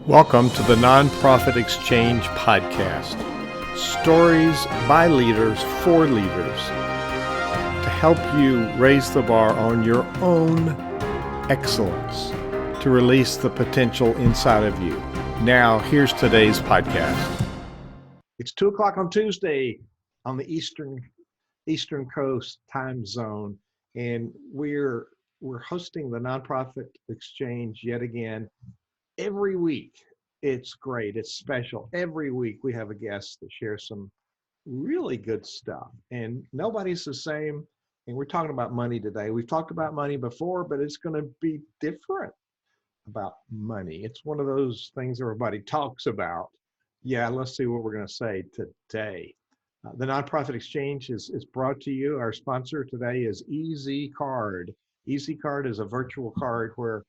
Welcome to the Nonprofit Exchange Podcast. Stories by leaders for leaders to help you raise the bar on your own excellence, to release the potential inside of you. Now, here's today's podcast. It's 2 o'clock on Tuesday on the Eastern Coast time zone, and we're hosting the Nonprofit Exchange yet again. Every week, it's great. It's special. Every week we have a guest that shares some really good stuff, and nobody's the same. And we're talking about money today. We've talked about money before, but it's going to be different about money. It's one of those things everybody talks about. Yeah, let's see what we're going to say today. The Nonprofit Exchange is brought to you. Our sponsor today is Easy Card. Easy Card is a virtual card where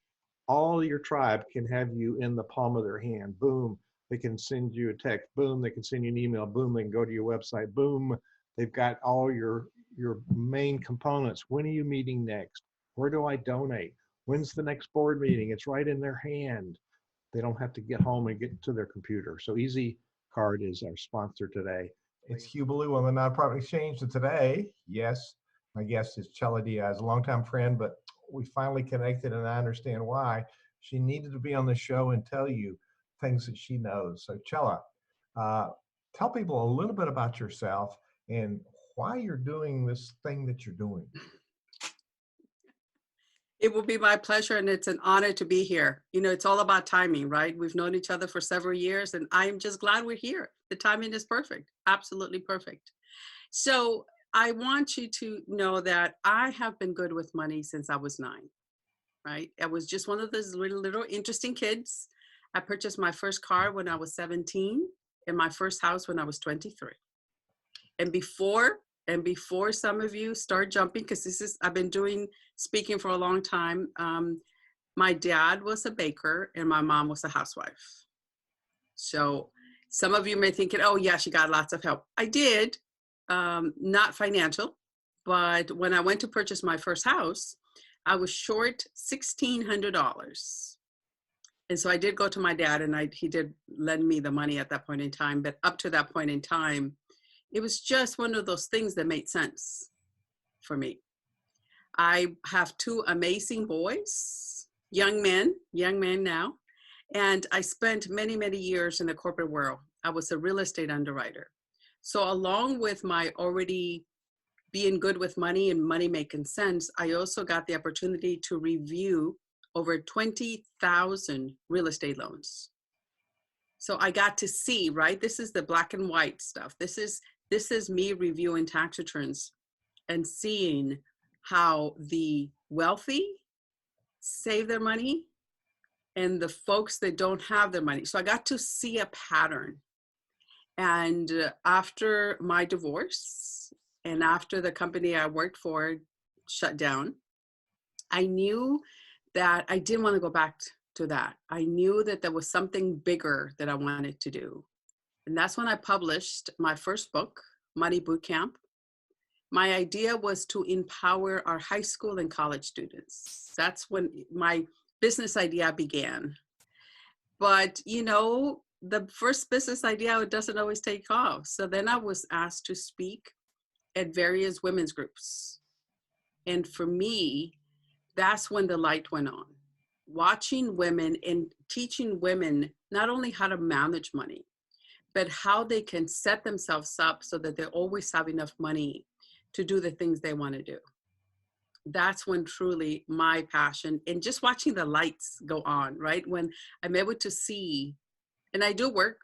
all your tribe can have you in the palm of their hand. Boom, they can send you a text. Boom, they can send you an email. Boom, they can go to your website. Boom, they've got all your main components. When are you meeting next? Where do I donate? When's the next board meeting? It's right in their hand. They don't have to get home and get to their computer. So Easy Card is our sponsor today. It's Hugh Ballou on the Nonprofit Exchange. And today, yes, my guest is Chella Diaz, a longtime friend, but we finally connected, and I understand why. She needed to be on the show and tell you things that she knows. So Chella, tell people a little bit about yourself and why you're doing this thing that you're doing. It will be my pleasure, and it's an honor to be here. You know, it's all about timing, right? We've known each other for several years, and I'm just glad we're here. The timing is perfect, absolutely perfect. So I want you to know that I have been good with money since I was 9, right? I was just one of those little interesting kids. I purchased my first car when I was 17 and my first house when I was 23. And before some of you start jumping, because I've been speaking for a long time. My dad was a baker and my mom was a housewife. So some of you may think, oh yeah, she got lots of help. I did. Not financial, but when I went to purchase my first house, I was short $1,600. And so I did go to my dad, and he did lend me the money at that point in time. But up to that point in time, it was just one of those things that made sense for me. I have 2 amazing boys, young men now. And I spent many, many years in the corporate world. I was a real estate underwriter. So along with my already being good with money and money making sense, I also got the opportunity to review over 20,000 real estate loans. So I got to see, right? This is the black and white stuff. This is me reviewing tax returns and seeing how the wealthy save their money and the folks that don't have their money. So I got to see a pattern. And after my divorce and after the company I worked for shut down, I knew that I didn't want to go back to that. I knew that there was something bigger that I wanted to do. And that's when I published my first book, Money Boot Camp. My idea was to empower our high school and college students. That's when my business idea began. But, you know, the first business idea doesn't always take off. So then I was asked to speak at various women's groups. And for me, that's when the light went on. Watching women and teaching women not only how to manage money, but how they can set themselves up so that they always have enough money to do the things they want to do. That's when truly my passion, and just watching the lights go on, right? When I'm able to see. And I do work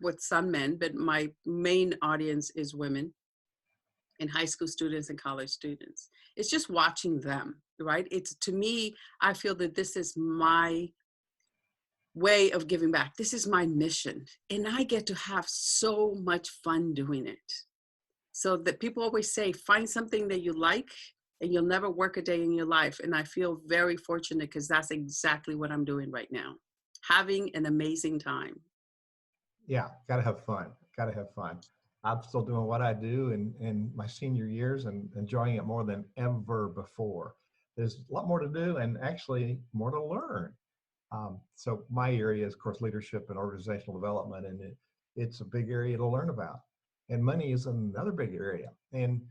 with some men, but my main audience is women and high school students and college students. It's just watching them, right? It's, to me, I feel that this is my way of giving back. This is my mission. And I get to have so much fun doing it. So that people always say, find something that you like and you'll never work a day in your life. And I feel very fortunate because that's exactly what I'm doing right now. Having an amazing time. Yeah, gotta have fun. I'm still doing what I do in my senior years and enjoying it more than ever before. There's a lot more to do and actually more to learn. So my area is, of course, leadership and organizational development, and it's a big area to learn about. And money is another big area. And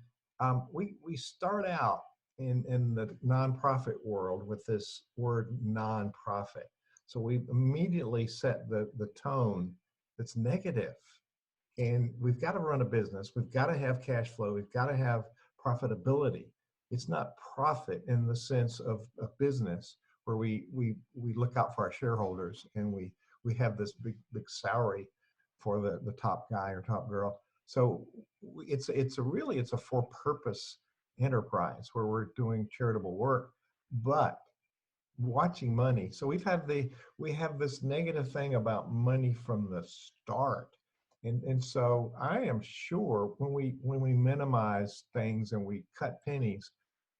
we start out in the nonprofit world with this word nonprofit. So we immediately set the tone that's negative. And we've got to run a business. We've got to have cash flow. We've got to have profitability. It's not profit in the sense of a business where we look out for our shareholders and we have this big salary for the top guy or top girl. So it's a for purpose enterprise where we're doing charitable work, but watching money. So we have this negative thing about money from the start. And so I am sure when we minimize things and we cut pennies,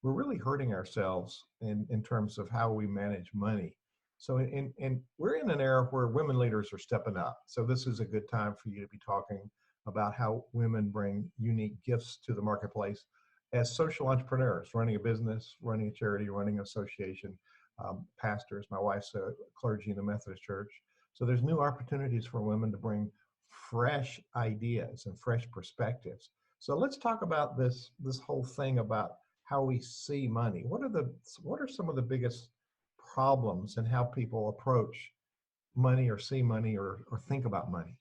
we're really hurting ourselves in terms of how we manage money. So and we're in an era where women leaders are stepping up. So this is a good time for you to be talking about how women bring unique gifts to the marketplace as social entrepreneurs, running a business, running a charity, running an association, pastors. My wife's a clergy in the Methodist Church. So there's new opportunities for women to bring fresh ideas and fresh perspectives. So let's talk about this whole thing about how we see money. What are some of the biggest problems in how people approach money or see money or think about money?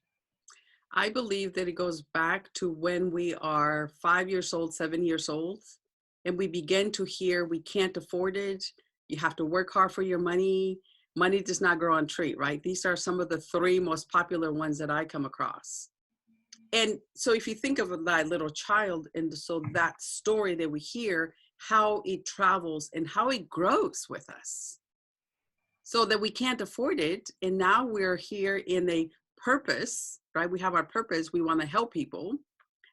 I believe that it goes back to when we are 5 years old, 7 years old, and we begin to hear we can't afford it. You have to work hard for your money. Money does not grow on tree, right? These are some of the three most popular ones that I come across. And so if you think of that little child, and so that story that we hear, how it travels and how it grows with us, so that we can't afford it. And now we're here in a purpose, right? We have our purpose. We want to help people,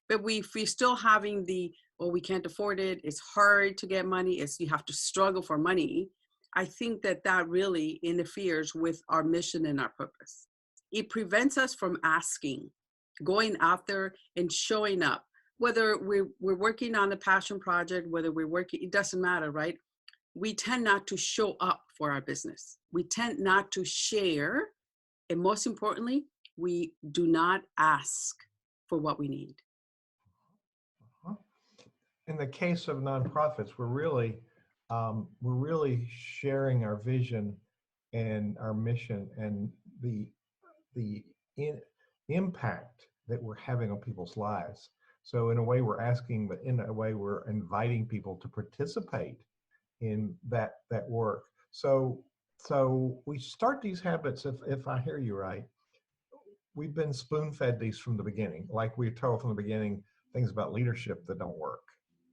but we're still having we can't afford it. It's hard to get money. You have to struggle for money. I think that really interferes with our mission and our purpose. It prevents us from asking, going out there and showing up. Whether we're working on a passion project, whether we're working, it doesn't matter, right? We tend not to show up for our business. We tend not to share. And most importantly, we do not ask for what we need. In the case of nonprofits, we're really sharing our vision and our mission and the impact that we're having on people's lives. So in a way we're asking, but in a way we're inviting people to participate in that work. So we start these habits, if I hear you right, we've been spoon-fed these from the beginning. Like we were told from the beginning things about leadership that don't work.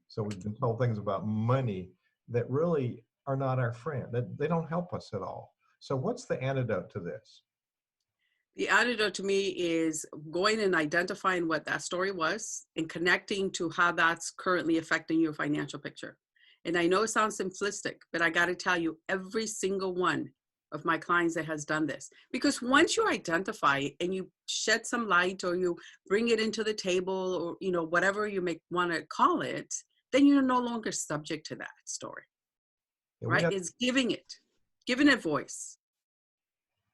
So we've been told things about money that really are not our friend, that they don't help us at all. So what's the antidote to this? The antidote to me is going and identifying what that story was and connecting to how that's currently affecting your financial picture. And I know it sounds simplistic, but I got to tell you, every single one of my clients that has done this, because once you identify and you shed some light or you bring it into the table or, whatever you may want to call it, then you're no longer subject to that story, right? It's giving it voice.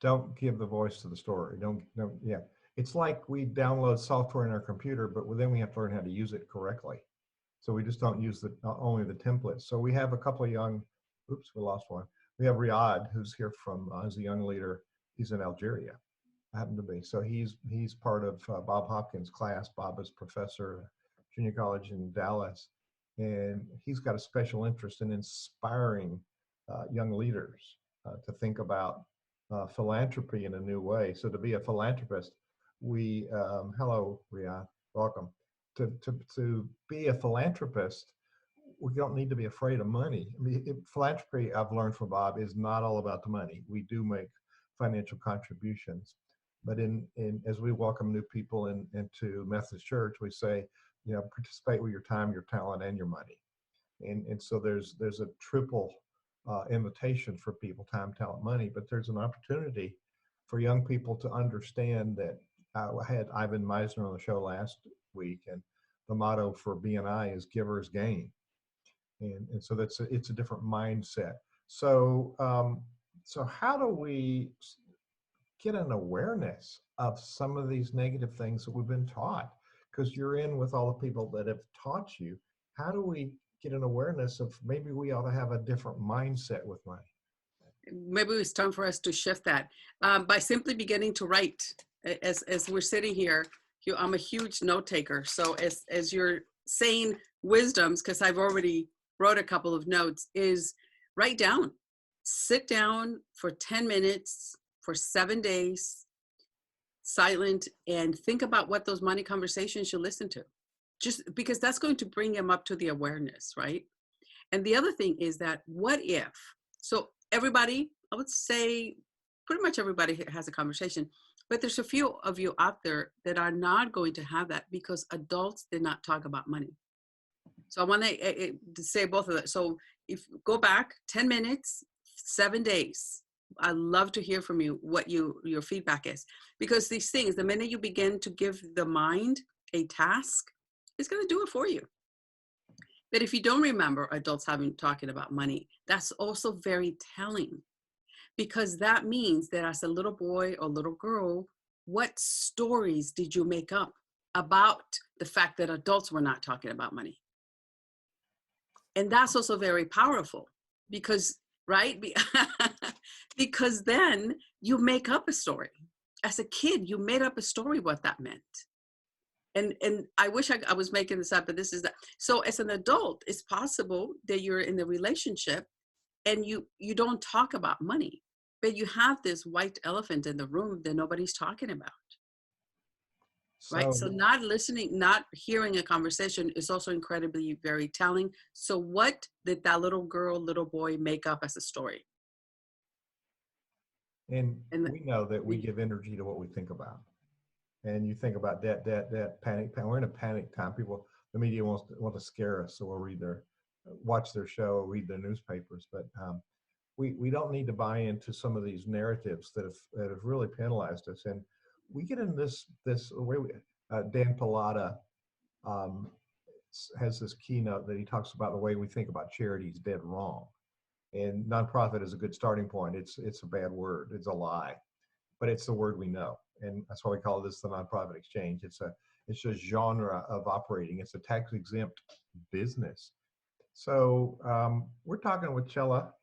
Don't give the voice to the story. Don't. Yeah. It's like we download software in our computer, but then we have to learn how to use it correctly. So we just don't use only the templates. So we have a couple of we lost one. We have Riyadh, who's here from, as a young leader. He's in Algeria, happened to be. So he's part of Bob Hopkins' class. Bob is professor at junior college in Dallas. And he's got a special interest in inspiring young leaders to think about philanthropy in a new way. So to be a philanthropist, hello, Riyadh, welcome. To be a philanthropist, we don't need to be afraid of money. I mean, philanthropy, I've learned from Bob, is not all about the money. We do make financial contributions, but as we welcome new people into Methodist Church, we say, participate with your time, your talent, and your money. And so there's a triple invitation for people: time, talent, money. But there's an opportunity for young people to understand that. I had Ivan Meisner on the show last week, and the motto for BNI is givers gain. And so it's a different mindset. So So how do we get an awareness of some of these negative things that we've been taught? Because you're in with all the people that have taught you. How do we get an awareness of maybe we ought to have a different mindset with money? Maybe it's time for us to shift that by simply beginning to write. As we're sitting here, I'm a huge note taker. So as you're saying wisdoms, because I've already wrote a couple of notes, is write down. Sit down for 10 minutes for 7 days, silent, and think about what those money conversations you listen to. Just because that's going to bring them up to the awareness, right? And the other thing is that what if, so everybody, I would say pretty much everybody has a conversation, but there's a few of you out there that are not going to have that because adults did not talk about money. So I want to say both of that. So if go back 10 minutes, 7 days, I love to hear from you what your feedback is, because these things, the minute you begin to give the mind a task, it's going to do it for you. But if you don't remember adults talking about money, that's also very telling, because that means that as a little boy or little girl, what stories did you make up about the fact that adults were not talking about money? And that's also very powerful because, right? Because then you make up a story. As a kid, you made up a story what that meant. And I wish I was making this up, but this is that. So as an adult, it's possible that you're in a relationship and you don't talk about money, but you have this white elephant in the room that nobody's talking about. Right? So not listening, not hearing a conversation is also incredibly very telling. So what did that little girl, little boy make up as a story? And we know that we give energy to what we think about. And you think about debt, panic. We're in a panic time. People, the media want to scare us, so we'll watch their show, read their newspapers. But we don't need to buy into some of these narratives that have really penalized us. And we get in this way. Dan Pallotta has this keynote that he talks about the way we think about charity is dead wrong. And nonprofit is a good starting point. It's a bad word. It's a lie, but it's the word we know. And that's why we call this the nonprofit exchange. It's a genre of operating. It's a tax exempt business. So we're talking with Chella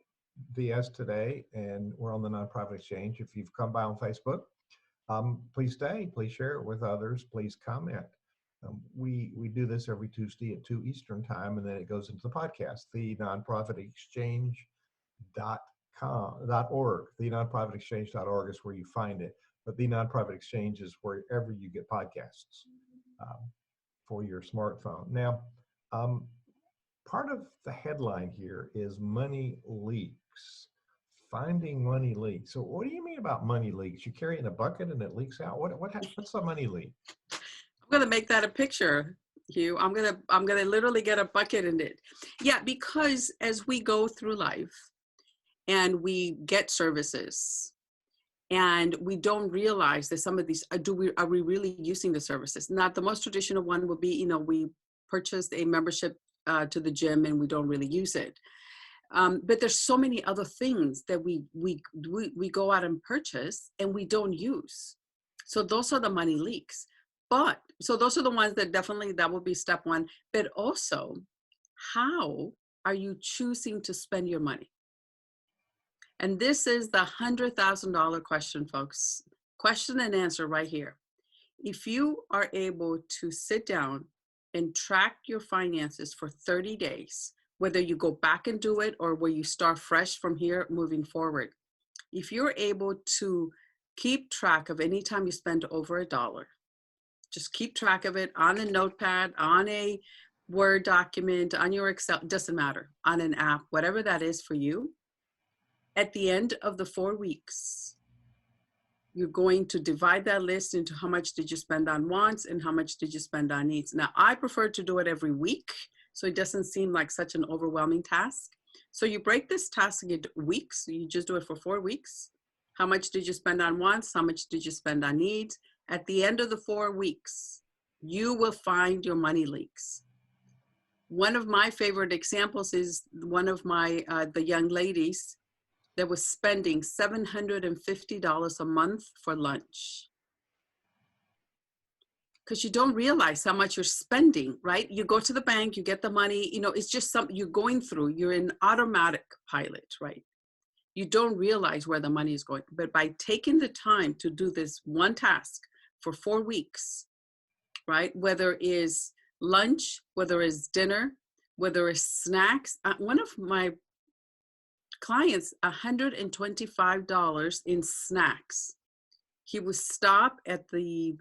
Diaz today, and we're on the nonprofit exchange. If you've come by on Facebook, please stay, please share it with others, please comment. We do this every Tuesday at 2 Eastern time, and then it goes into the podcast, the nonprofitexchange.org. The nonprofitexchange.org is where you find it. But the Nonprofit Exchange is wherever you get podcasts for your smartphone. Now, part of the headline here is money leaks, finding money leaks. So what do you mean about money leaks? You carry it in a bucket and it leaks out? What's a money leak? I'm going to make that a picture, Hugh. I'm going to literally get a bucket in it. Yeah, because as we go through life and we get services, and we don't realize that some of these, are we really using the services? Not the most traditional one would be, we purchased a membership to the gym and we don't really use it. But there's so many other things that we go out and purchase and we don't use. So those are the money leaks. So those are the ones that definitely, that would be step one. But also, how are you choosing to spend your money? And this is the $100,000 question, folks. Question and answer right here. If you are able to sit down and track your finances for 30 days, whether you go back and do it or where you start fresh from here moving forward, if you're able to keep track of any time you spend over $1, just keep track of it on a notepad, on a Word document, on your Excel, doesn't matter, on an app, whatever that is for you. At the end of the 4 weeks, you're going to divide that list into how much did you spend on wants and how much did you spend on needs. Now, I prefer to do it every week, so it doesn't seem like such an overwhelming task. So you break this task into weeks. You just do it for 4 weeks. How much did you spend on wants? How much did you spend on needs? At the end of the 4 weeks, you will find your money leaks. One of my favorite examples is one of my, the young ladies that was spending $750 a month for lunch. Because you don't realize how much you're spending, right? You go to the bank, you get the money, you know, it's just something you're going through. You're in automatic pilot, right? You don't realize where the money is going. But by taking the time to do this one task for 4 weeks, right? Whether it is lunch, whether it's dinner, whether it's snacks. One of my clients, $125 in snacks. He would stop at the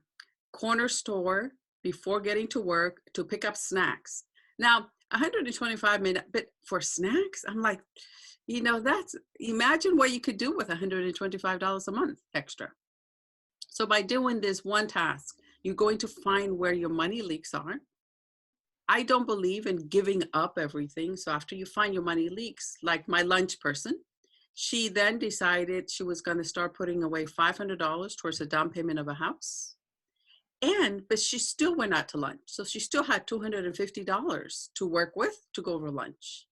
corner store before getting to work to pick up snacks. Now, 125 minutes, but for snacks, I'm like, you know, imagine what you could do with $125 a month extra. So by doing this one task, you're going to find where your money leaks are. I don't believe in giving up everything. So after you find your money leaks, like my lunch person, she then decided she was going to start putting away $500 towards the down payment of a house. But she still went out to lunch. So she still had $250 to work with to go over lunch.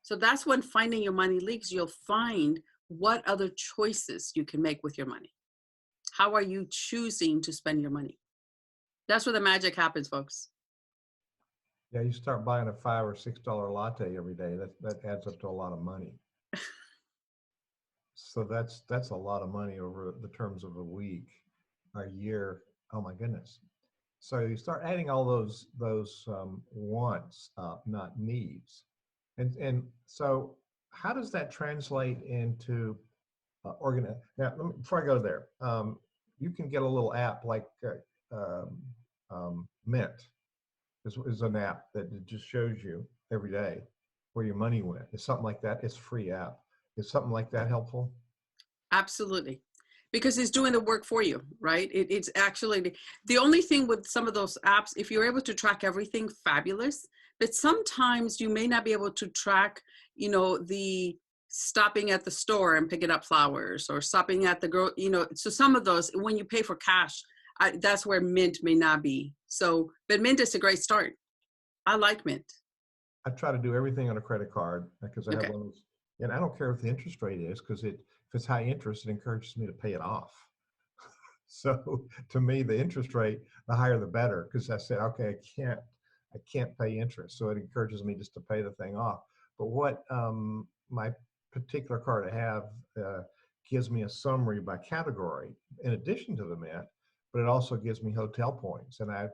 So that's when finding your money leaks, you'll find what other choices you can make with your money. How are you choosing to spend your money? That's where the magic happens, folks. Yeah, you start buying a $5 or $6 latte every day. That adds up to a lot of money. So that's a lot of money over the terms of a week, a year. Oh my goodness. So you start adding all those wants up, not needs. And so how does that translate into now, before I go there, you can get a little app like Mint is an app that just shows you every day where your money went. It's something like that. It's a free app. Is something like that helpful? Absolutely. Because it's doing the work for you, right? It's actually the only thing with some of those apps, if you're able to track everything, fabulous. But sometimes you may not be able to track, you know, the stopping at the store and picking up flowers or stopping at the you know, so some of those, when you pay for cash, that's where Mint may not be. So, but Mint is a great start. I like Mint. I try to do everything on a credit card because I have one of those, and I don't care what the interest rate is because if it's high interest, it encourages me to pay it off. So to me, the interest rate, the higher the better, because I said, okay, I can't pay interest. So it encourages me just to pay the thing off. But what my particular card I have gives me a summary by category in addition to the Mint, but it also gives me hotel points. And I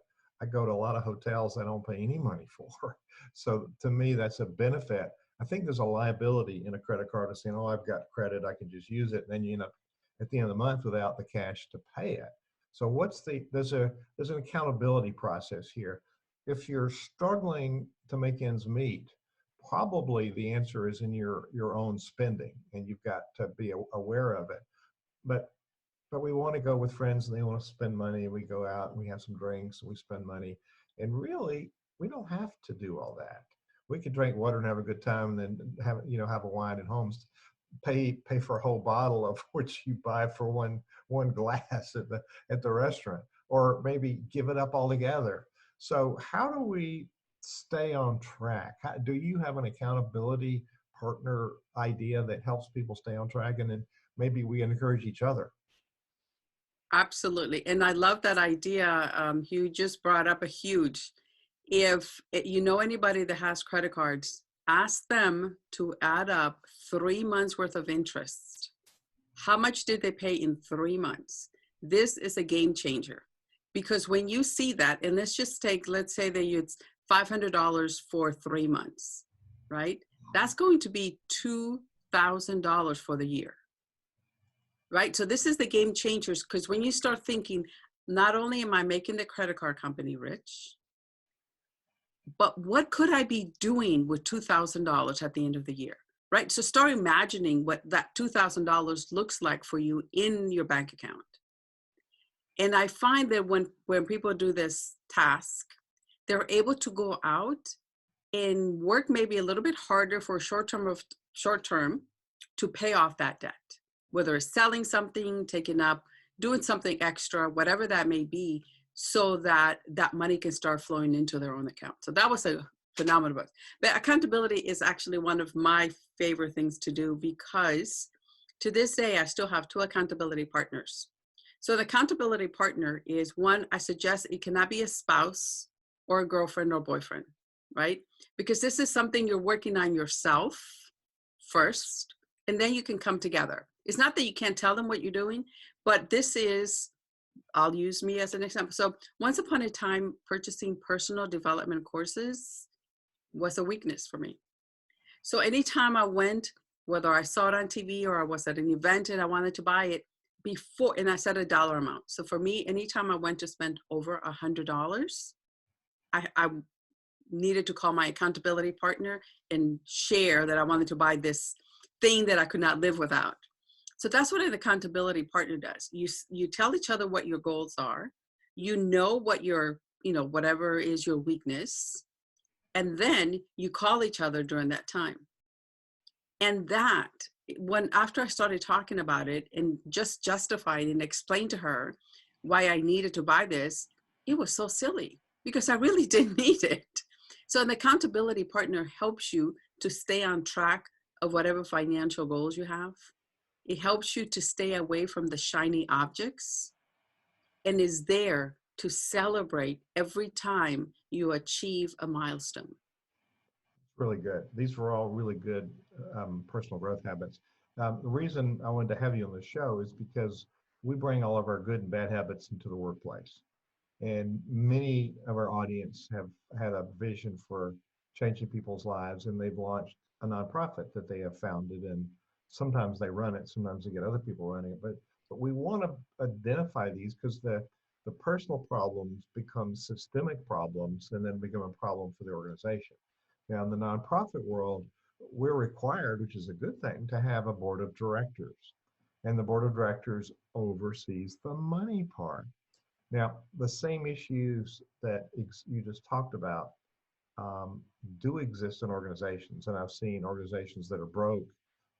go to a lot of hotels I don't pay any money for. So to me, that's a benefit. I think there's a liability in a credit card of saying, oh, I've got credit, I can just use it. And then you end up at the end of the month without the cash to pay it. So there's an accountability process here. If you're struggling to make ends meet, probably the answer is in your own spending, and you've got to be aware of it. But we want to go with friends and they want to spend money, and we go out and we have some drinks and we spend money. And really, we don't have to do all that. We could drink water and have a good time and then have a wine at home. Pay for a whole bottle of which you buy for one glass at the restaurant, or maybe give it up altogether. So how do we stay on track? Do you have an accountability partner idea that helps people stay on track, and then maybe we encourage each other? Absolutely. And I love that idea. Hugh just brought up a huge. If you know anybody that has credit cards, ask them to add up 3 months worth of interest. How much did they pay in 3 months? This is a game changer, because when you see that, and let's say that it's $500 for 3 months, right? That's going to be $2,000 for the year, right? So this is the game changers, because when you start thinking, not only am I making the credit card company rich, but what could I be doing with $2,000 at the end of the year, right? So start imagining what that $2,000 looks like for you in your bank account. And I find that when people do this task, they're able to go out and work maybe a little bit harder for short term to pay off that debt, whether it's selling something, doing something extra, whatever that may be, so that that money can start flowing into their own account. So that was a phenomenal book. But accountability is actually one of my favorite things to do, because to this day, I still have two accountability partners. So the accountability partner is one, I suggest it cannot be a spouse or a girlfriend or boyfriend, right? Because this is something you're working on yourself first, and then you can come together. It's not that you can't tell them what you're doing, but this is, I'll use me as an example. So once upon a time, purchasing personal development courses was a weakness for me. So anytime I went, whether I saw it on TV or I was at an event and I wanted to buy it before, and I set a dollar amount. So for me, anytime I went to spend over $100, I needed to call my accountability partner and share that I wanted to buy this thing that I could not live without. So that's what an accountability partner does. You tell each other what your goals are. You know what your, whatever is your weakness. And then you call each other during that time. And that, after I started talking about it and just justified and explained to her why I needed to buy this, it was so silly because I really didn't need it. So an accountability partner helps you to stay on track of whatever financial goals you have. It helps you to stay away from the shiny objects and is there to celebrate every time you achieve a milestone. Really good. These were all really good personal growth habits. The reason I wanted to have you on the show is because we bring all of our good and bad habits into the workplace. And many of our audience have had a vision for changing people's lives, and they've launched a nonprofit that they have founded. And sometimes they run it, sometimes they get other people running it. But we want to identify these because the personal problems become systemic problems and then become a problem for the organization. Now, in the nonprofit world, we're required, which is a good thing, to have a board of directors. And the board of directors oversees the money part. Now, the same issues that you just talked about do exist in organizations. And I've seen organizations that are broke,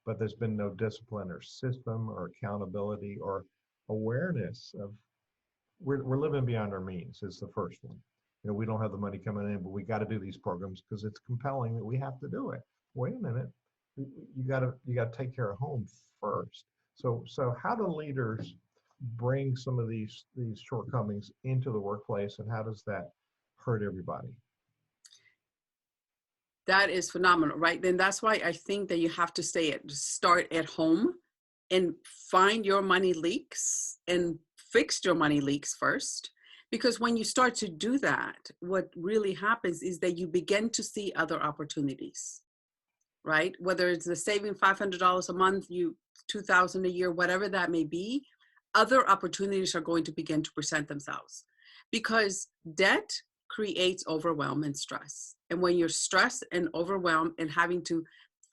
but there's been no discipline or system or accountability or awareness of we're living beyond our means is the first one. We don't have the money coming in, but we got to do these programs because it's compelling that we have to do it. Wait a minute, you got to take care of home first. So how do leaders bring some of these shortcomings into the workplace, and how does that hurt everybody? That is phenomenal, right? Then that's why I think that you have to start at home and find your money leaks and fix your money leaks first. Because when you start to do that, what really happens is that you begin to see other opportunities, right? Whether it's the saving $500 a month, $2,000 a year, whatever that may be, other opportunities are going to begin to present themselves. Because debt creates overwhelm and stress. And when you're stressed and overwhelmed and having to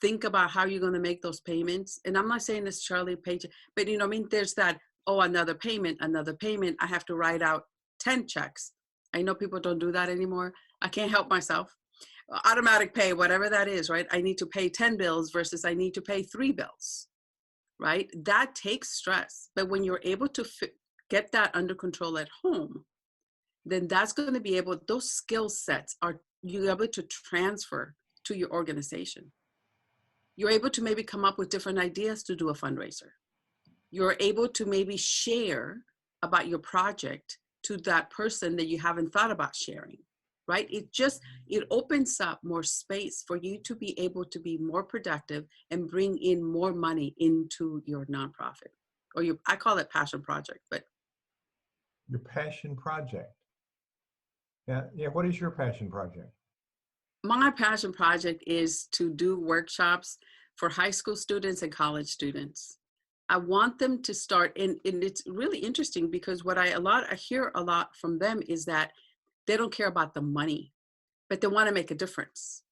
think about how you're going to make those payments, and I'm not saying necessarily paycheck, but there's that, another payment, I have to write out 10 checks. I know people don't do that anymore. I can't help myself. Automatic pay, whatever that is, right? I need to pay 10 bills versus I need to pay 3 bills, right? That takes stress. But when you're able to get that under control at home, then that's going to be those skill sets you're able to transfer to your organization. You're able to maybe come up with different ideas to do a fundraiser. You're able to maybe share about your project to that person that you haven't thought about sharing, right? It opens up more space for you to be able to be more productive and bring in more money into your nonprofit, or I call it passion project, but. Your passion project. Yeah. What is your passion project? My passion project is to do workshops for high school students and college students. I want them to start, and it's really interesting because what I hear a lot from them is that they don't care about the money, but they want to make a difference.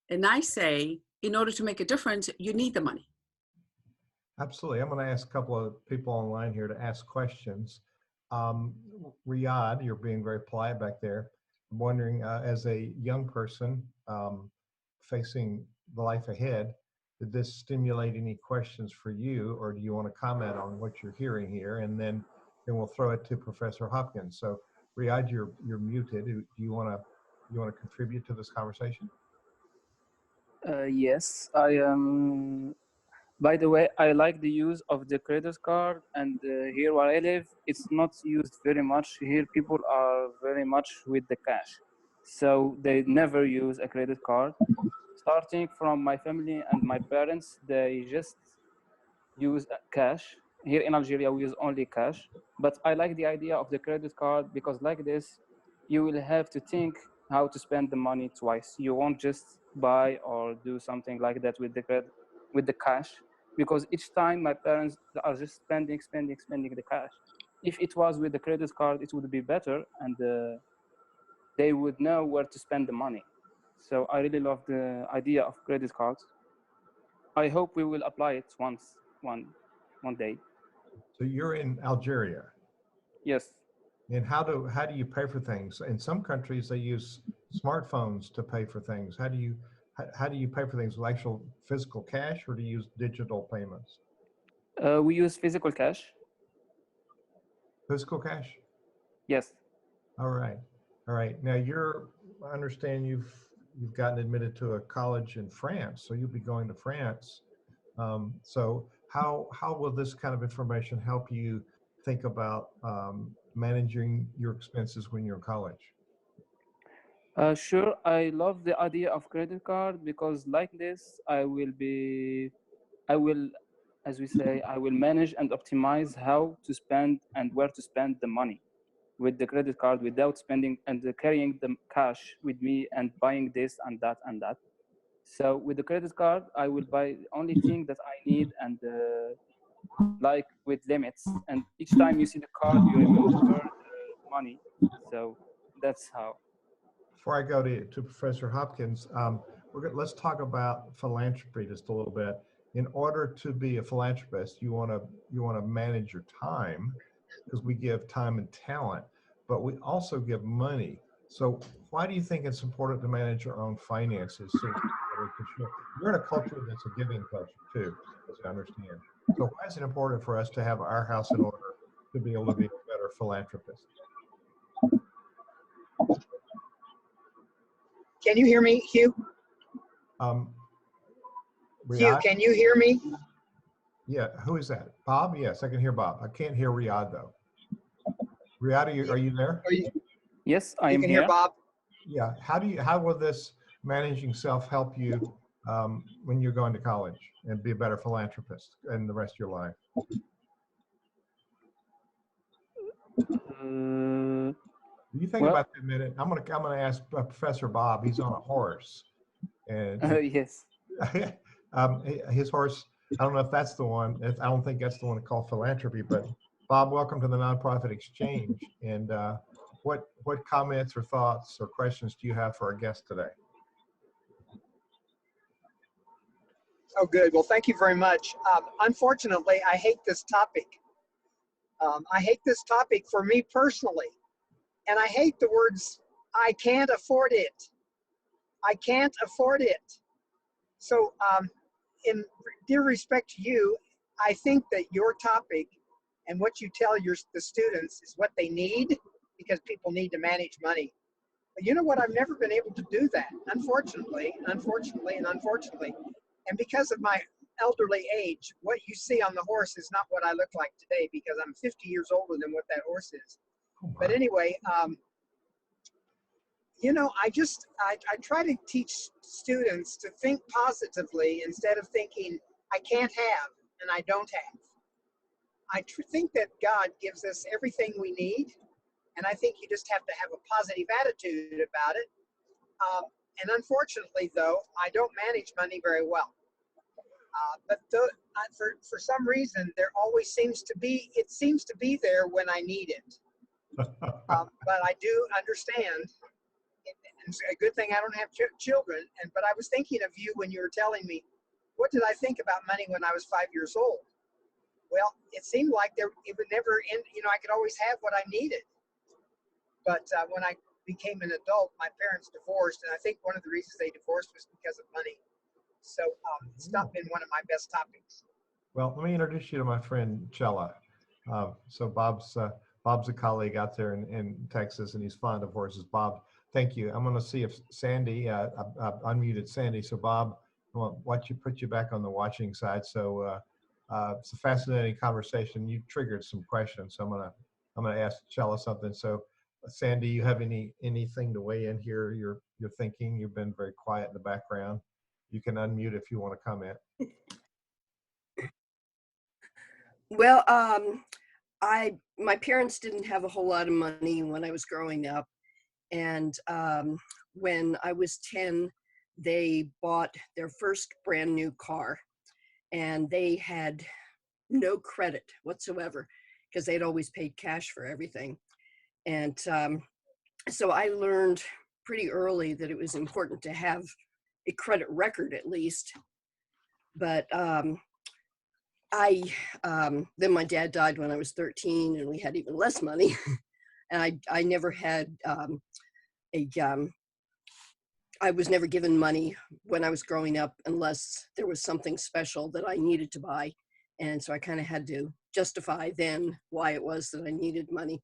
And I say, in order to make a difference, you need the money. Absolutely. I'm going to ask a couple of people online here to ask questions. Riyadh, you're being very polite back there. I'm wondering, as a young person facing the life ahead, did this stimulate any questions for you, or do you want to comment on what you're hearing here? And then we'll throw it to Professor Hopkins. So Riyadh, you're muted. Do you want to contribute to this conversation? Yes, I am. By the way, I like the use of the credit card, and here where I live, it's not used very much. Here, people are very much with the cash, so they never use a credit card. Starting from my family and my parents, they just use cash. Here in Algeria, we use only cash. But I like the idea of the credit card because, like this, you will have to think how to spend the money twice. You won't just buy or do something like that with the with the cash, because each time my parents are just spending, spending, spending the cash. If it was with the credit card, it would be better, and they would know where to spend the money. So I really love the idea of credit cards. I hope we will apply it one day. So you're in Algeria. Yes. And how do you pay for things? In some countries, they use smartphones to pay for things. How do you pay for things with actual physical cash, or do you use digital payments? We use physical cash. Physical cash. Yes. All right, all right. Now I understand you've gotten admitted to a college in France, so you'll be going to France. So how will this kind of information help you think about managing your expenses when you're in college? Sure. I love the idea of credit card because like this, I will, as we say, I will manage and optimize how to spend and where to spend the money with the credit card without spending and carrying the cash with me and buying this and that and that. So with the credit card, I will buy the only thing that I need and like with limits. And each time you see the card, you remember the money. So that's how. Before I go to Professor Hopkins, let's talk about philanthropy just a little bit. In order to be a philanthropist, you want to manage your time, because we give time and talent, but we also give money. So why do you think it's important to manage your own finances? So you're in a culture that's a giving culture too, as I understand. So why is it important for us to have our house in order to be able to be a better philanthropist? Can you hear me, Hugh? Um, Hugh, Riyadh? can you hear me? Yeah, who is that? Bob? Yes, I can hear Bob. I can't hear Riyadh though. Riyadh, are you there? Yes, I You am can hear here. Bob? Yeah. How will this managing self help you when you're going to college and be a better philanthropist and the rest of your life? Uh, You think well, about that a minute. I'm gonna ask Professor Bob. He's on a horse, and yes. his horse. I don't know if that's the one. I don't think that's the one called philanthropy. But Bob, welcome to the Nonprofit Exchange. And what comments or thoughts or questions do you have for our guest today? Oh, good. Well, thank you very much. Unfortunately, I hate this topic. I hate this topic for me personally. And I hate the words, I can't afford it. I can't afford it. So, in dear respect to you, I think that your topic and what you tell the students is what they need, because people need to manage money. But you know what? I've never been able to do that, unfortunately, unfortunately, and unfortunately. And because of my elderly age, what you see on the horse is not what I look like today, because I'm 50 years older than what that horse is. Oh, But my. anyway, I try to teach students to think positively instead of thinking, I can't have and I don't have. I think that God gives us everything we need, and I think you just have to have a positive attitude about it. Um, and unfortunately, though, I don't manage money very well. For some reason, there always seems to be, it seems to be there when I need it. But I do understand. It's a good thing I don't have children. But I was thinking of you when you were telling me, what did I think about money when I was 5 years old? Well, it seemed like it would never end. I could always have what I needed. But when I became an adult, my parents divorced, and I think one of the reasons they divorced was because of money. So it's not been one of my best topics. Well, let me introduce you to my friend Chella. So Bob's a colleague out there in Texas, and he's fond of horses. Bob, thank you. I'm going to see if Sandy, I've unmuted Sandy. So Bob, Well, watch you put you back on the watching side. So it's a fascinating conversation. You triggered some questions, so I'm gonna ask Chella something. So, Sandy, you have anything to weigh in here? You're thinking. You've been very quiet in the background. You can unmute if you want to comment. Well, my parents didn't have a whole lot of money when I was growing up, and when I was 10, they bought their first brand new car, and they had no credit whatsoever because they'd always paid cash for everything. And so I learned pretty early that it was important to have a credit record at least. But then my dad died when I was 13, and we had even less money. And I never had I was never given money when I was growing up unless there was something special that I needed to buy. And so I kind of had to justify then why it was that I needed money.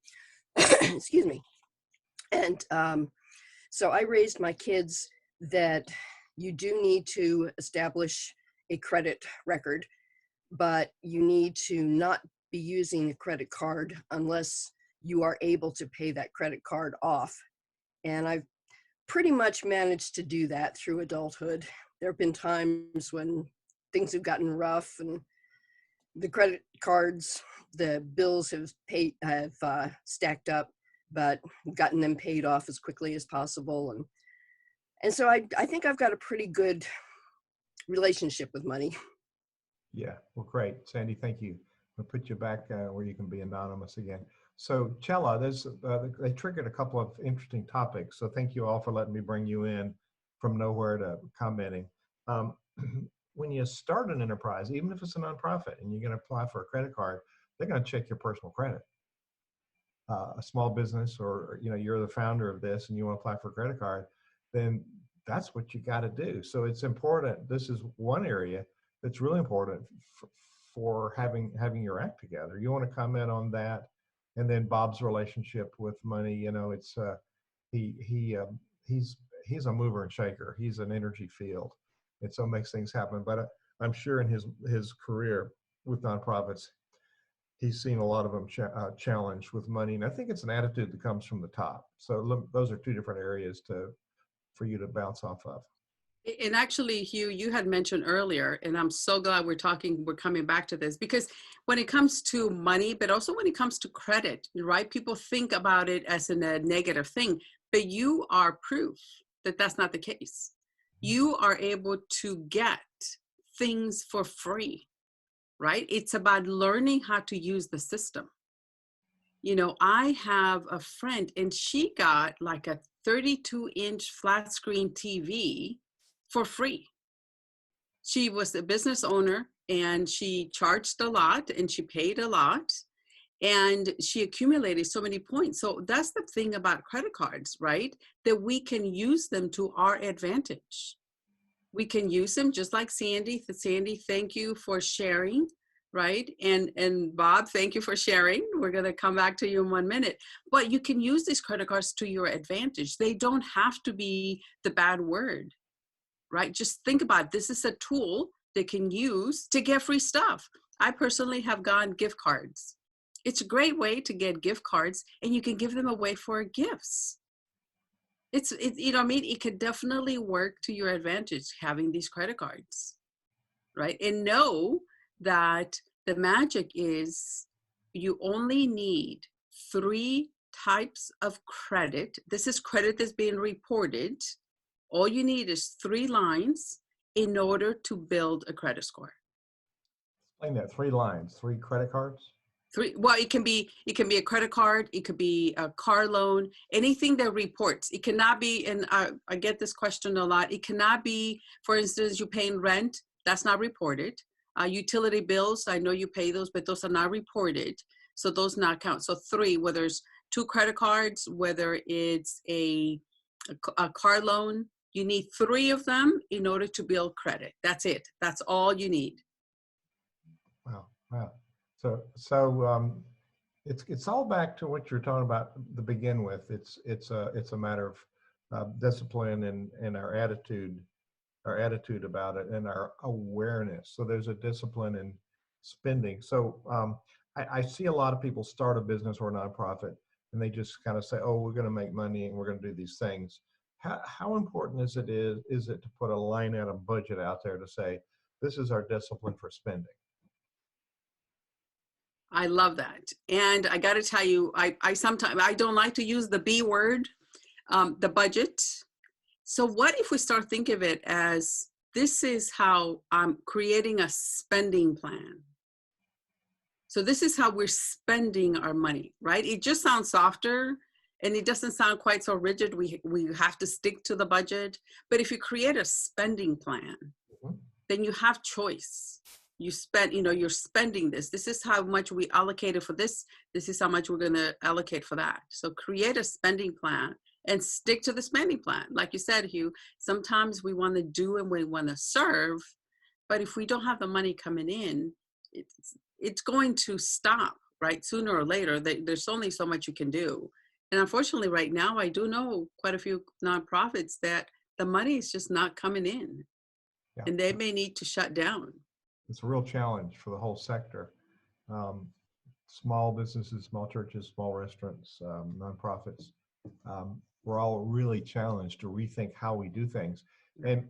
Excuse me. And so I raised my kids that you do need to establish a credit record, but you need to not be using a credit card unless you are able to pay that credit card off. And I've pretty much managed to do that through adulthood. There have been times when things have gotten rough and the credit cards, the bills have stacked up, but gotten them paid off as quickly as possible. And so I think I've got a pretty good relationship with money. Yeah, well, great, Sandy. Thank you. I'll put you back where you can be anonymous again. So, Chella, they triggered a couple of interesting topics. So, thank you all for letting me bring you in from nowhere to commenting. When you start an enterprise, even if it's a nonprofit, and you're going to apply for a credit card, they're going to check your personal credit. A small business, or you're the founder of this, and you want to apply for a credit card, then that's what you got to do. So, it's important. This is one area that's really important for having your act together. You want to comment on that? And then Bob's relationship with money, it's he's a mover and shaker. He's an energy field, and so makes things happen. But I'm sure in his career with nonprofits, he's seen a lot of them challenged with money, and I think it's an attitude that comes from the top. So those are two different areas for you to bounce off of. And actually, Hugh, you had mentioned earlier, and I'm so glad we're coming back to this, because when it comes to money, but also when it comes to credit, right? People think about it as a negative thing, but you are proof that that's not the case. You are able to get things for free, right? It's about learning how to use the system. I have a friend, and she got like a 32-inch flat screen TV for free. She was a business owner, and she charged a lot, and she paid a lot, and she accumulated so many points. So that's the thing about credit cards, right? That we can use them to our advantage. We can use them just like Sandy. Sandy, thank you for sharing, right? And Bob, thank you for sharing. We're going to come back to you in 1 minute. But you can use these credit cards to your advantage. They don't have to be the bad word, right? Just think about it. This is a tool they can use to get free stuff. I personally have gotten gift cards. It's a great way to get gift cards, and you can give them away for gifts. It's it could definitely work to your advantage having these credit cards, right? And know that the magic is you only need 3 types of credit. This is credit that's being reported. All you need is 3 lines in order to build a credit score. Explain that. 3 lines, 3 credit cards. 3. Well, it can be a credit card. It could be a car loan. Anything that reports. It cannot be. And I get this question a lot. It cannot be, for instance, you paying rent. That's not reported. Utility bills. I know you pay those, but those are not reported. So those not count. So 3. Whether it's 2 credit cards, whether it's a car loan, you need 3 of them in order to build credit. That's it. That's all you need. Wow. So it's all back to what you're talking about to begin with. It's a matter of discipline and our attitude our attitude about it, and our awareness. So there's a discipline in spending. So I see a lot of people start a business or a nonprofit, and they just kind of say, "Oh, we're going to make money and we're going to do these things." How important is it to put a line item budget out there to say, "This is our discipline for spending"? I love that. And I got to tell you, I sometimes, I don't like to use the B word, the budget. So what if we start thinking of it as, this is how I'm creating a spending plan. So this is how we're spending our money, right? It just sounds softer and it doesn't sound quite so rigid. We have to stick to the budget. But if you create a spending plan, then you have choice. You spend, you're spending this. This is how much we allocated for this. This is how much we're going to allocate for that. So create a spending plan and stick to the spending plan. Like you said, Hugh, sometimes we want to do and we want to serve, but if we don't have the money coming in, it's going to stop, right? Sooner or later, there's only so much you can do. And unfortunately, right now, I do know quite a few nonprofits that the money is just not coming in, Yeah. and they may need to shut down. It's a real challenge for the whole sector. Small businesses, small churches, small restaurants, nonprofits. We're all really challenged to rethink how we do things. And,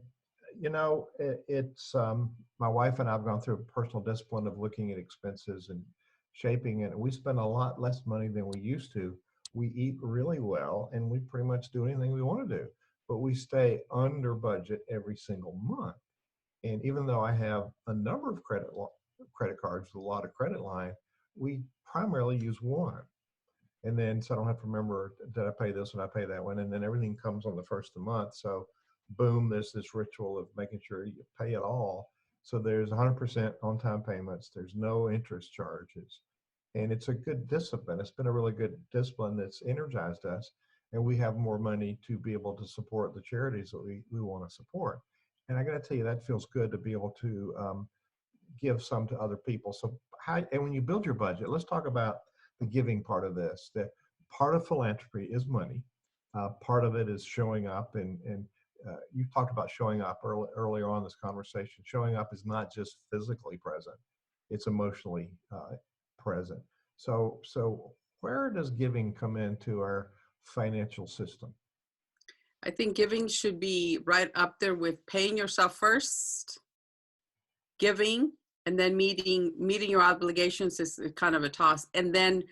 it's my wife and I have gone through a personal discipline of looking at expenses and shaping it. We spend a lot less money than we used to. We eat really well, and we pretty much do anything we want to do, but we stay under budget every single month. And even though I have a number of credit cards with a lot of credit line, we primarily use one. And then, so I don't have to remember, did I pay this one, I pay that one, and then everything comes on the first of the month. So boom, there's this ritual of making sure you pay it all. So there's 100% on-time payments. There's no interest charges. And it's a good discipline. It's been a really good discipline that's energized us. And we have more money to be able to support the charities that we want to support. And I got to tell you, that feels good to be able to give some to other people. So and when you build your budget, let's talk about the giving part of this. That part of philanthropy is money. Part of it is showing up, and you talked about showing up earlier on in this conversation. Showing up is not just physically present; it's emotionally present. So where does giving come into our financial system? I think giving should be right up there with paying yourself first, giving, and then meeting your obligations is kind of a toss. And then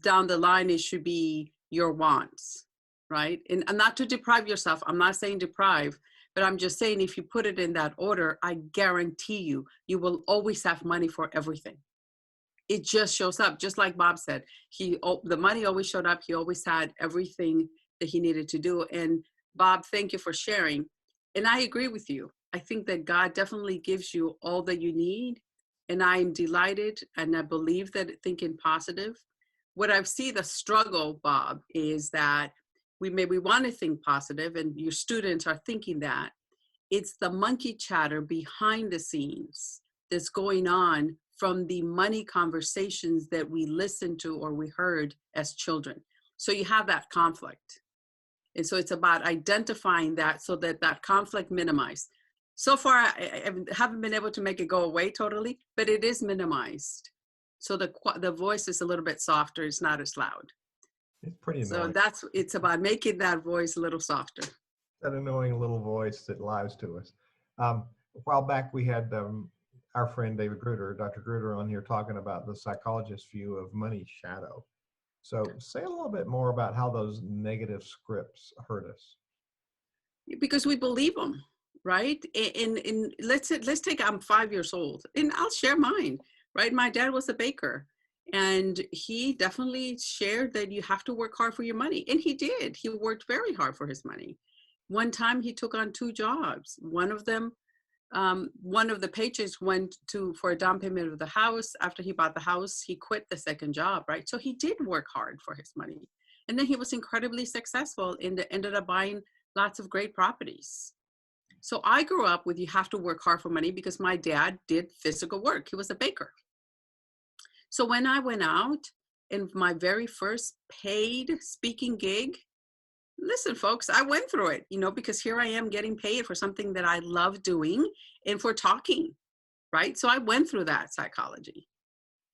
down the line, it should be your wants, right? And not to deprive yourself. I'm not saying deprive, but I'm just saying if you put it in that order, I guarantee you will always have money for everything. It just shows up, just like Bob said. The money always showed up. He always had everything that he needed to do. And Bob, thank you for sharing. And I agree with you. I think that God definitely gives you all that you need. And I'm delighted, and I believe that thinking positive. What I see the struggle, Bob, is that we want to think positive, and your students are thinking that. It's the monkey chatter behind the scenes that's going on from the money conversations that we listened to or we heard as children. So you have that conflict. And so it's about identifying that so that conflict minimized. So far, I haven't been able to make it go away totally, but it is minimized. So the voice is a little bit softer. It's not as loud. It's pretty annoying. So it's about making that voice a little softer. That annoying little voice that lies to us. A while back, we had our friend David Gruder, Dr. Gruder, on here talking about the psychologist's view of money shadow. So say a little bit more about how those negative scripts hurt us. Because we believe them, right? And let's take, I'm 5 years old, and I'll share mine, right? My dad was a baker, and he definitely shared that you have to work hard for your money. And he did. He worked very hard for his money. One time he took on 2 jobs. One of the paychecks went for a down payment of the house. After he bought the house, he quit the second job, right? So he did work hard for his money. And then he was incredibly successful and ended up buying lots of great properties. So I grew up with you have to work hard for money because my dad did physical work. He was a baker. So when I went out in my very first paid speaking gig, Listen, folks, I went through it, because here I am getting paid for something that I love doing and for talking, right? So I went through that psychology.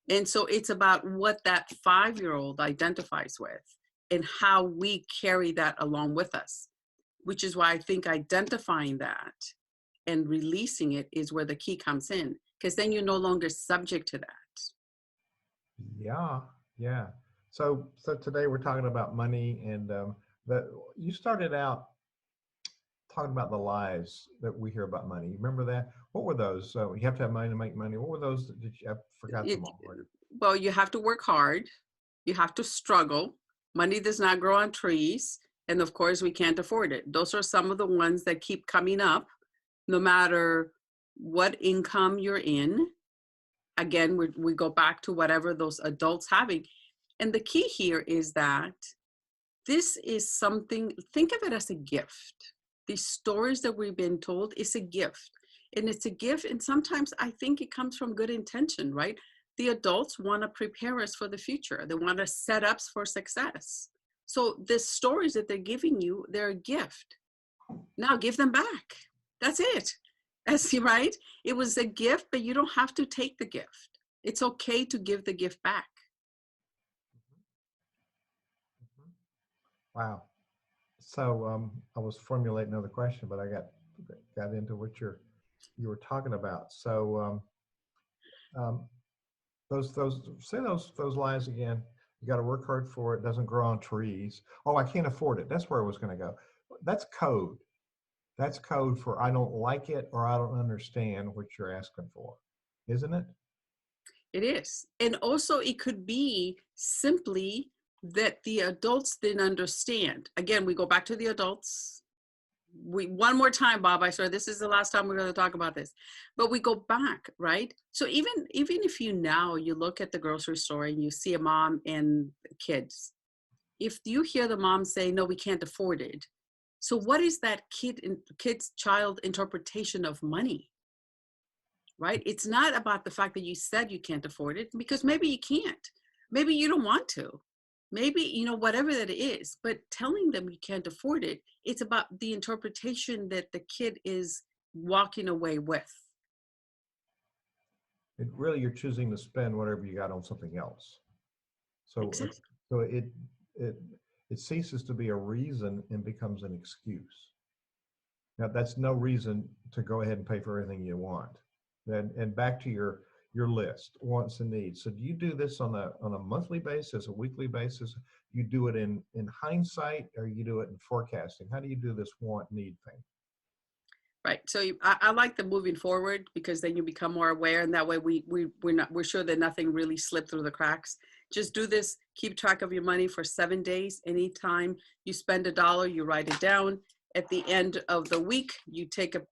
And so it's about what that 5-year-old identifies with and how we carry that along with us, which is why I think identifying that and releasing it is where the key comes in, because then you're no longer subject to that. Yeah, yeah. So today we're talking about money, and you started out talking about the lies that we hear about money. You remember that? What were those? So you have to have money to make money. What were those? I forgot them all. Well, you have to work hard. You have to struggle. Money does not grow on trees. And of course, we can't afford it. Those are some of the ones that keep coming up, no matter what income you're in. Again, we go back to whatever those adults having. And the key here is that this is something, think of it as a gift. These stories that we've been told is a gift. And it's a gift. And sometimes I think it comes from good intention, right? The adults want to prepare us for the future. They want to set us for success. So the stories that they're giving you, they're a gift. Now give them back. That's it. That's right. It was a gift, but you don't have to take the gift. It's okay to give the gift back. Wow. So I was formulating another question, but I got into what you were talking about. So those say those lies again. You got to work hard for it. Doesn't grow on trees. Oh, I can't afford it. That's where I was going to go. That's code. That's code for I don't like it or I don't understand what you're asking for, isn't it? It is. And also it could be simply that the adults didn't understand. Again, we go back to the adults. One more time, Bob, I swear this is the last time we're going to talk about this, but we go back, right? So even if you look at the grocery store and you see a mom and kids, if you hear the mom say, no, we can't afford it. So what is that kid's child interpretation of money? Right? It's not about the fact that you said you can't afford it, because maybe you can't. Maybe you don't want to. Maybe, whatever that is, but telling them you can't afford it, it's about the interpretation that the kid is walking away with. You're choosing to spend whatever you got on something else. So, Exactly. so it ceases to be a reason and becomes an excuse. Now, that's no reason to go ahead and pay for everything you want. And back to your list, wants and needs. So do you do this on a monthly basis, a weekly basis? You do it in hindsight, or you do it in forecasting? How do you do this want need thing? Right. So I like the moving forward, because then you become more aware, and that way we're sure that nothing really slipped through the cracks. Just do this. Keep track of your money for 7 days. Anytime you spend $1, you write it down. At the end of the week,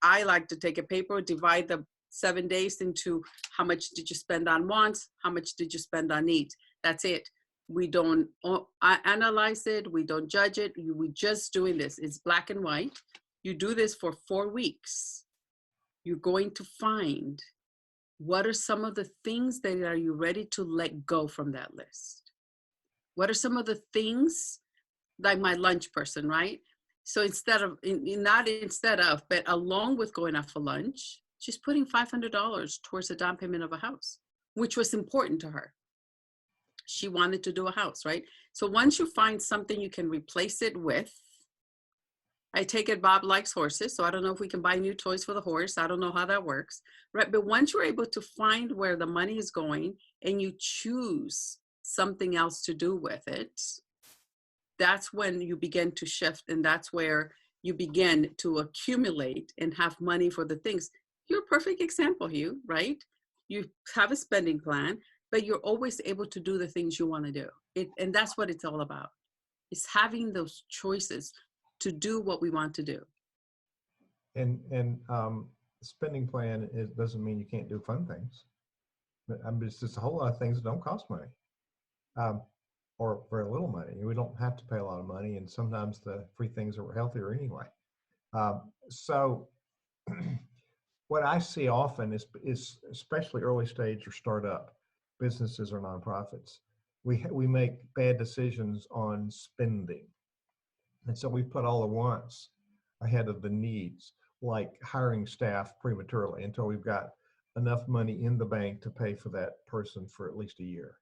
I like to take a paper, divide the 7 days into how much did you spend on wants, how much did you spend on needs. That's it. We don't analyze it. We don't judge it. We just doing this. It's black and white. You do this for 4 weeks. You're going to find what are some of the things that are you ready to let go from that list? What are some of the things, like my lunch person, right? So but along with going out for lunch, she's putting $500 towards the down payment of a house, which was important to her. She wanted to do a house, right? So once you find something you can replace it with, I take it Bob likes horses, so I don't know if we can buy new toys for the horse. I don't know how that works, right? But once you're able to find where the money is going and you choose something else to do with it, that's when you begin to shift, and that's where you begin to accumulate and have money for the things. You're a perfect example, Hugh, right? You have a spending plan, but you're always able to do the things you want to do. And that's what it's all about. It's having those choices to do what we want to do. And spending plan doesn't mean you can't do fun things. But it's just a whole lot of things that don't cost money, or very little money. We don't have to pay a lot of money, and sometimes the free things are healthier anyway. So what I see often is especially early stage or startup businesses or nonprofits, we make bad decisions on spending. And so we put all the wants ahead of the needs, like hiring staff prematurely until we've got enough money in the bank to pay for that person for at least a year.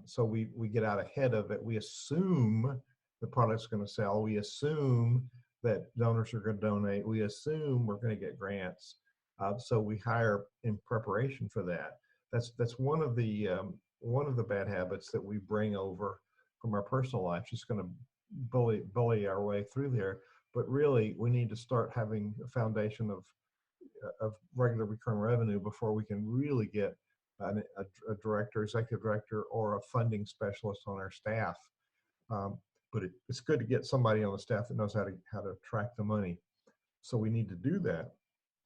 So we get out ahead of it. We assume the product's going to sell. We assume that donors are going to donate. We assume we're going to get grants. So we hire in preparation for that. That's one of the bad habits that we bring over from our personal life. Just going to bully our way through there. But really, we need to start having a foundation of regular recurring revenue before we can really get a director, executive director, or a funding specialist on our staff. But it's good to get somebody on the staff that knows how to track the money. So we need to do that,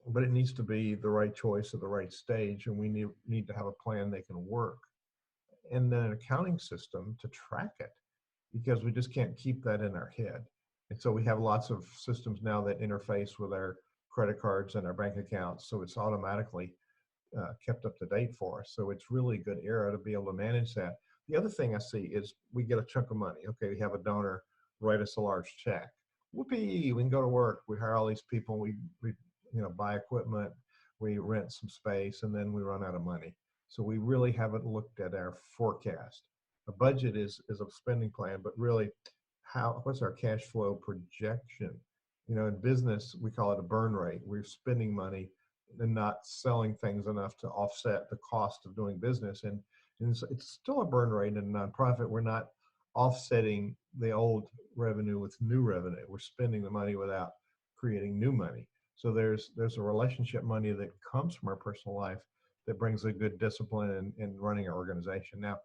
but it needs to be the right choice at the right stage, and we need to have a plan that can work, and then an accounting system to track it, because we just can't keep that in our head. And so we have lots of systems now that interface with our credit cards and our bank accounts, so it's automatically kept up to date for us. So it's really a good era to be able to manage that. The other thing I see is we get a chunk of money. Okay, we have a donor write us a large check. Whoopee, we can go to work. We hire all these people. We buy equipment. We rent some space, and then we run out of money. So we really haven't looked at our forecast. A budget is a spending plan, but really, what's our cash flow projection? In business, we call it a burn rate. We're spending money and not selling things enough to offset the cost of doing business. And it's still a burn rate in a nonprofit. We're not offsetting the old revenue with new revenue. We're spending the money without creating new money. So there's a relationship money that comes from our personal life that brings a good discipline in running our organization. Now,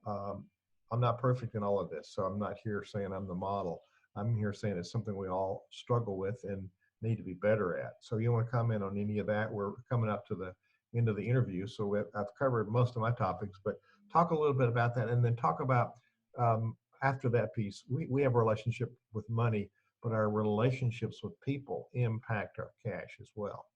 I'm not perfect in all of this, so I'm not here saying I'm the model. I'm here saying it's something we all struggle with and need to be better at. So you want to comment on any of that? We're coming up to the end of the interview, so I've covered most of my topics, but talk a little bit about that, and then talk about after that piece, we have a relationship with money, but our relationships with people impact our cash as well.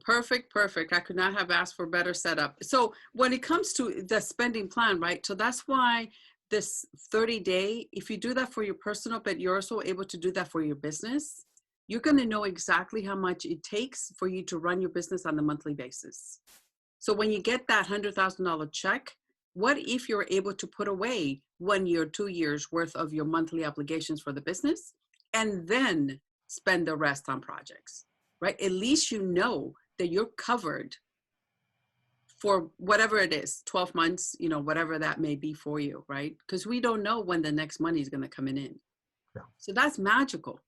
Perfect. I could not have asked for a better setup. So when it comes to the spending plan, right? So that's why this 30-day, if you do that for your personal, but you're also able to do that for your business, you're going to know exactly how much it takes for you to run your business on a monthly basis. So when you get that $100,000 check, what if you're able to put away 1 year, 2 years worth of your monthly obligations for the business and then spend the rest on projects, right? At least you know that you're covered for whatever it is, 12 months, whatever that may be for you, right? Because we don't know when the next money is going to come in. Yeah. So that's magical,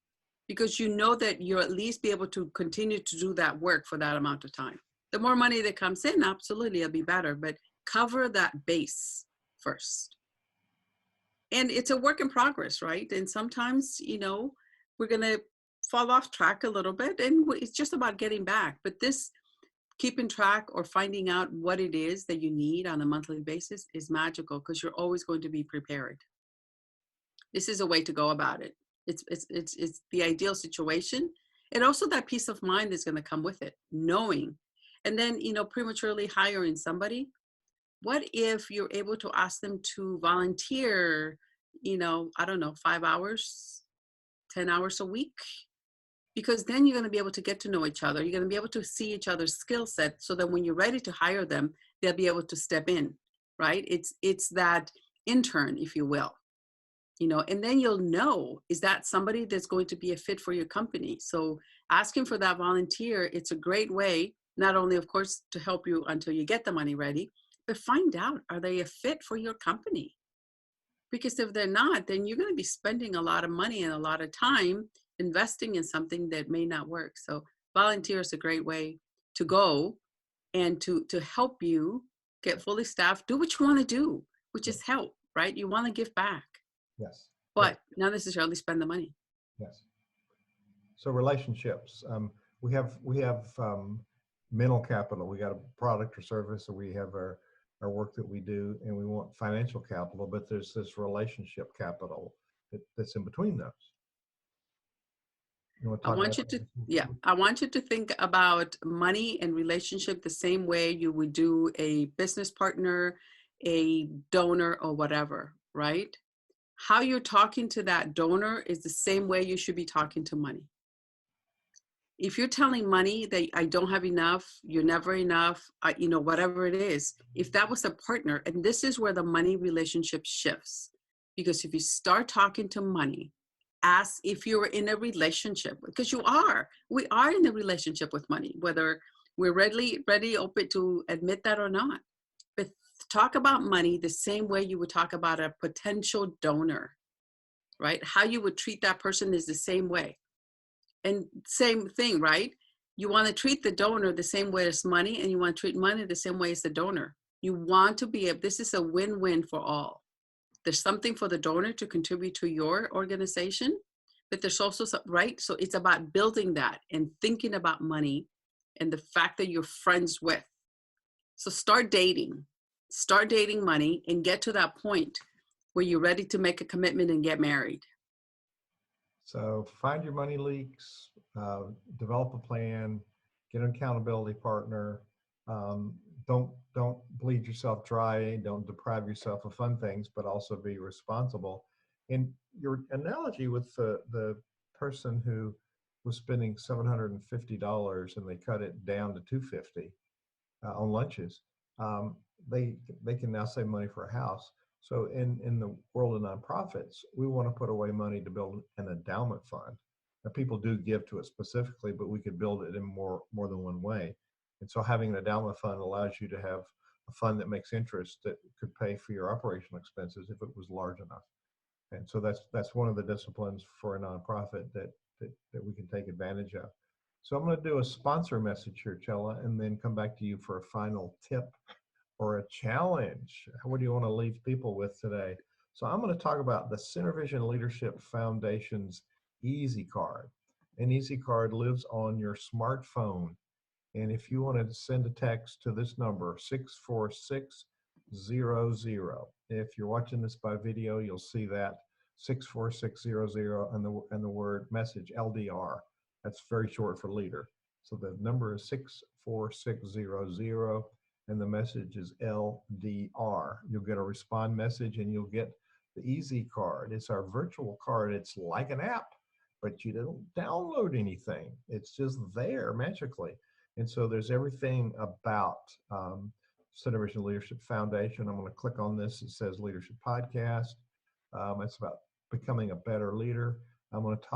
because you know that you'll at least be able to continue to do that work for that amount of time. The more money that comes in, absolutely, it'll be better, but cover that base first. And it's a work in progress, right? And sometimes, we're going to fall off track a little bit, and it's just about getting back. But this keeping track or finding out what it is that you need on a monthly basis is magical, because you're always going to be prepared. This is a way to go about it. It's the ideal situation. And also that peace of mind is going to come with it, knowing. And then, prematurely hiring somebody. What if you're able to ask them to volunteer, 5 hours, 10 hours a week? Because then you're going to be able to get to know each other. You're going to be able to see each other's skill set, so that when you're ready to hire them, they'll be able to step in, right? It's that intern, if you will. And then you'll know, is that somebody that's going to be a fit for your company? So asking for that volunteer, it's a great way, not only, of course, to help you until you get the money ready, but find out, are they a fit for your company? Because if they're not, then you're going to be spending a lot of money and a lot of time investing in something that may not work. So volunteer is a great way to go and to help you get fully staffed, do what you want to do, which is help, right? You want to give back. Yes. But not necessarily spend the money. Yes. So relationships, we have mental capital. We got a product or service, or we have our work that we do, and we want financial capital, but there's this relationship capital that's in between those. I want you to think about money and relationship the same way you would do a business partner, a donor, or whatever, right? How you're talking to that donor is the same way you should be talking to money. If you're telling money that I don't have enough, you're never enough, whatever it is, if that was a partner, and this is where the money relationship shifts. Because if you start talking to money as if you were in a relationship, because we are in a relationship with money, whether we're ready, open to admit that or not. But talk about money the same way you would talk about a potential donor, right? How you would treat that person is the same way. And same thing, right? You want to treat the donor the same way as money, and you want to treat money the same way as the donor. You want to this is a win-win for all. There's something for the donor to contribute to your organization, but there's also some, right? So it's about building that and thinking about money and the fact that you're friends with. So start dating money and get to that point where you're ready to make a commitment and get married. So find your money leaks, develop a plan, get an accountability partner. Don't bleed yourself dry. Don't deprive yourself of fun things, but also be responsible. And your analogy with the person who was spending $750 and they cut it down to $250 on lunches, they can now save money for a house. So in the world of nonprofits, we want to put away money to build an endowment fund. Now, people do give to it specifically, but we could build it in more than one way. And so having an endowment fund allows you to have a fund that makes interest that could pay for your operational expenses if it was large enough. And so that's one of the disciplines for a nonprofit that we can take advantage of. So I'm going to do a sponsor message here, Chella, and then come back to you for a final tip or a challenge. What do you want to leave people with today? So I'm going to talk about the Center Vision Leadership Foundation's Easy Card. An Easy Card lives on your smartphone. And if you want to send a text to this number, 64600. If you're watching this by video, you'll see that 64600 and the word message, LDR. That's very short for leader. So the number is 64600 and the message is LDR. You'll get a respond message and you'll get the Easy Card. It's our virtual card. It's like an app, but you don't download anything. It's just there magically. And so there's everything about Center Vision Leadership Foundation. I'm going to click on this. It says Leadership Podcast. It's about becoming a better leader. I'm going to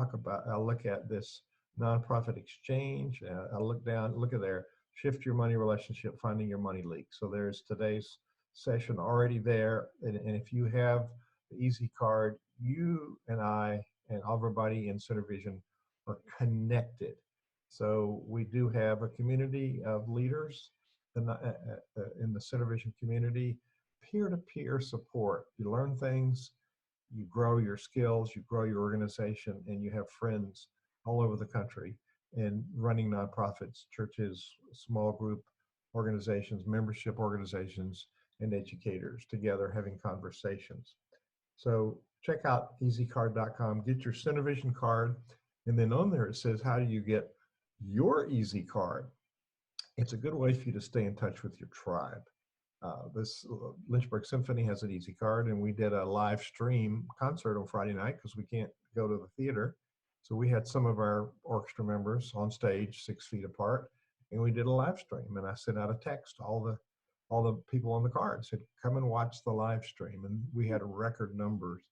I'll look at this nonprofit exchange. I'll look down, look at there, shift your money relationship, finding your money leak. So there's today's session already there. And if you have the Easy Card, you and I and everybody in Center Vision are connected. So we do have a community of leaders in the Center Vision community, peer-to-peer support. You learn things, you grow your skills, you grow your organization, and you have friends all over the country in running nonprofits, churches, small group organizations, membership organizations, and educators together having conversations. So check out easycard.com, get your Center Vision card, and then on there it says, how do you get your Easy Card? It's a good way for you to stay in touch with your tribe. This Lynchburg Symphony has an Easy Card, and we did a live stream concert on Friday night because we can't go to the theater. So we had some of our orchestra members on stage 6 feet apart, and we did a live stream. And I sent out a text to all the people on the card, said, come and watch the live stream. And we had record numbers,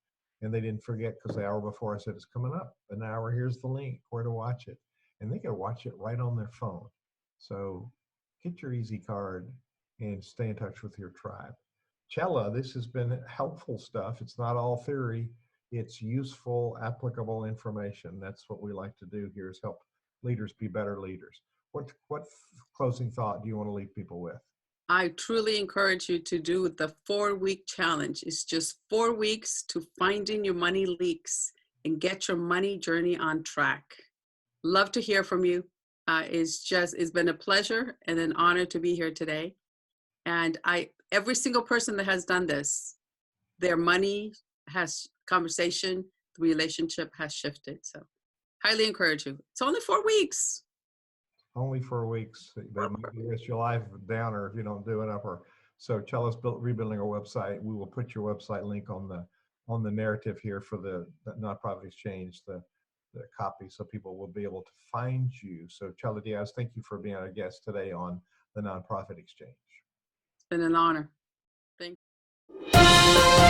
and they didn't forget because the hour before I said, it's coming up. An hour, here's the link, where to watch it. And they can watch it right on their phone. So get your Easy Card and stay in touch with your tribe. Chella, this has been helpful stuff. It's not all theory. It's useful, applicable information. That's what we like to do here, is help leaders be better leaders. What closing thought do you want to leave people with? I truly encourage you to do the 4-week challenge. It's just 4 weeks to finding your money leaks and get your money journey on track. Love to hear from you. It's been a pleasure and an honor to be here today. And every single person that has done this, their money has conversation, the relationship has shifted. So highly encourage you. It's only 4 weeks. Only 4 weeks. That might be your life downer if you don't do it up. So Chella's rebuilding our website. We will put your website link on the on the narrative here for the Nonprofit Exchange, the copy, so people will be able to find you. So Chella Diaz, thank you for being our guest today on the Nonprofit Exchange. It's been an honor. Thank you.